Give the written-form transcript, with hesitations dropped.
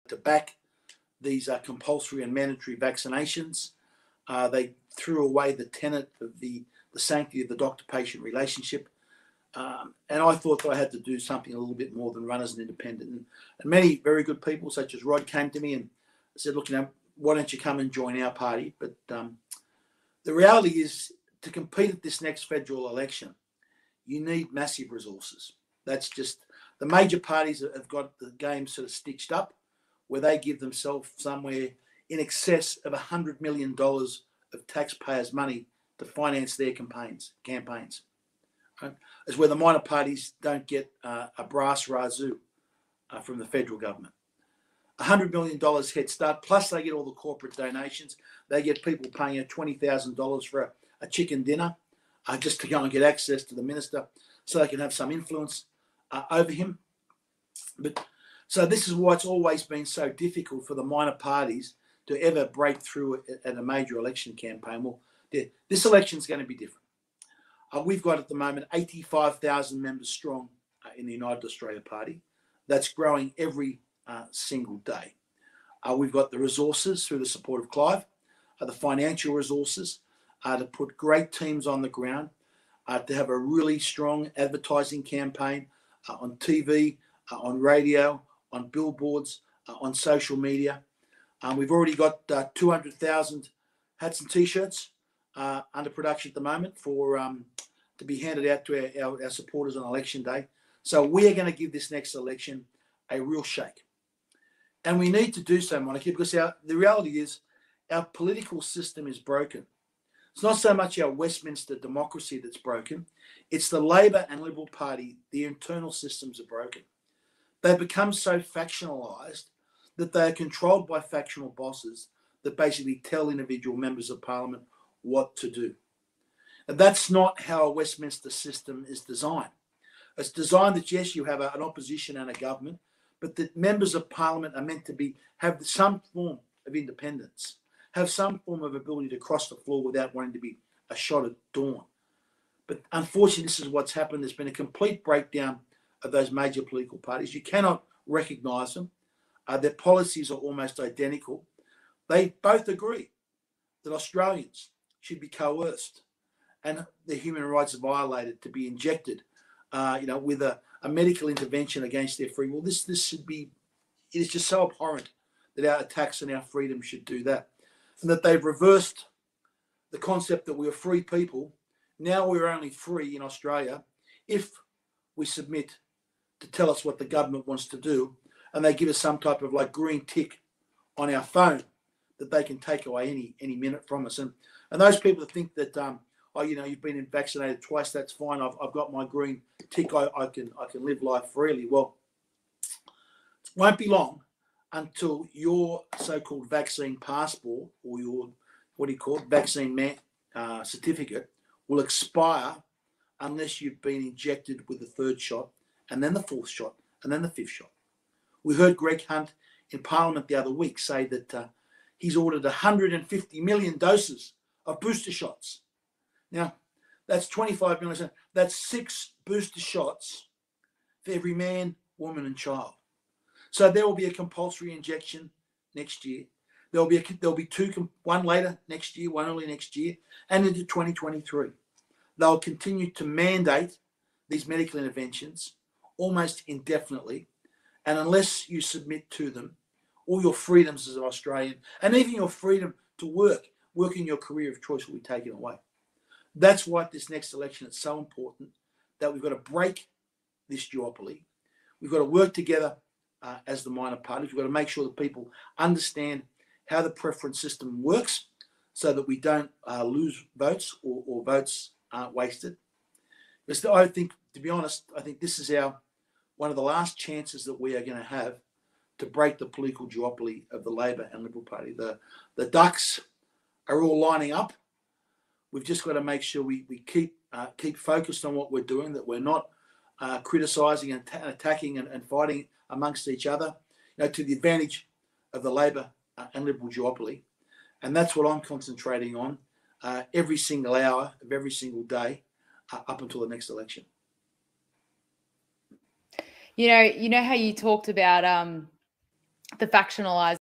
to back these compulsory and mandatory vaccinations. They threw away the tenet of the sanctity of the doctor-patient relationship. And I thought that I had to do something a little bit more than run as an independent. And many very good people, such as Rod, came to me and said, look, why don't you come and join our party? But the reality is, to compete at this next federal election, you need massive resources. That's just, the major parties have got the game sort of stitched up, where they give themselves somewhere in excess of $100 million of taxpayers' money to finance their campaigns. Right? It's where the minor parties don't get a brass razoo from the federal government. $100 million head start, plus they get all the corporate donations. They get people paying $20,000 for a chicken dinner just to go and get access to the minister so they can have some influence over him. But so this is why it's always been so difficult for the minor parties to ever break through at a major election campaign. Well, this election is going to be different. We've got at the moment 85,000 members strong in the United Australia Party. That's growing every single day. We've got the resources through the support of Clive, the financial resources to put great teams on the ground, to have a really strong advertising campaign on TV, on radio, on billboards, on social media. We've already got 200,000 hats and T-shirts under production at the moment to be handed out to our supporters on election day. So we are going to give this next election a real shake. And we need to do so, Monica, because the reality is our political system is broken. It's not so much our Westminster democracy that's broken. It's the Labor and Liberal Party. The internal systems are broken. They've become so factionalised that they are controlled by factional bosses that basically tell individual members of parliament what to do. And that's not how a Westminster system is designed. It's designed that, yes, you have an opposition and a government, but that members of parliament are meant to have some form of independence, have some form of ability to cross the floor without wanting to be a shot at dawn. But unfortunately, this is what's happened. There's been a complete breakdown of those major political parties. You cannot recognise them. Their policies are almost identical. They both agree that Australians should be coerced and their human rights are violated, to be injected, with a medical intervention against their free will. This should be, it is just so abhorrent that our attacks on our freedom should do that. And that they've reversed the concept that we're free people. Now we're only free in Australia if we submit to tell us what the government wants to do, and they give us some type of green tick on our phone that they can take away any minute from us. And those people that think that you've been vaccinated twice, that's fine. I've got my green tick. I can live life freely. Well, it won't be long until your so-called vaccine passport or your vaccine certificate will expire unless you've been injected with the third shot, and then the fourth shot, and then the fifth shot. We heard Greg Hunt in Parliament the other week say that he's ordered 150 million doses of booster shots. Now, that's 25 million. That's 6 booster shots for every man, woman, and child. So there will be a compulsory injection next year. There'll be 2, one later next year, one early next year, and into 2023. They'll continue to mandate these medical interventions almost indefinitely, and unless you submit to them, all your freedoms as an Australian, and even your freedom to work in your career of choice, will be taken away. That's why at this next election it's so important that we've got to break this duopoly. We've got to work together as the minor parties. We've got to make sure that people understand how the preference system works so that we don't lose votes or votes aren't wasted. Because I think, to be honest, I think this is one of the last chances that we are going to have to break the political duopoly of the Labor and Liberal Party. The ducks are all lining up. We've just got to make sure we keep focused on what we're doing, that we're not criticising and attacking and fighting amongst each other, to the advantage of the Labor and Liberal duopoly. And that's what I'm concentrating on every single hour of every single day up until the next election. You know how you talked about the factionalized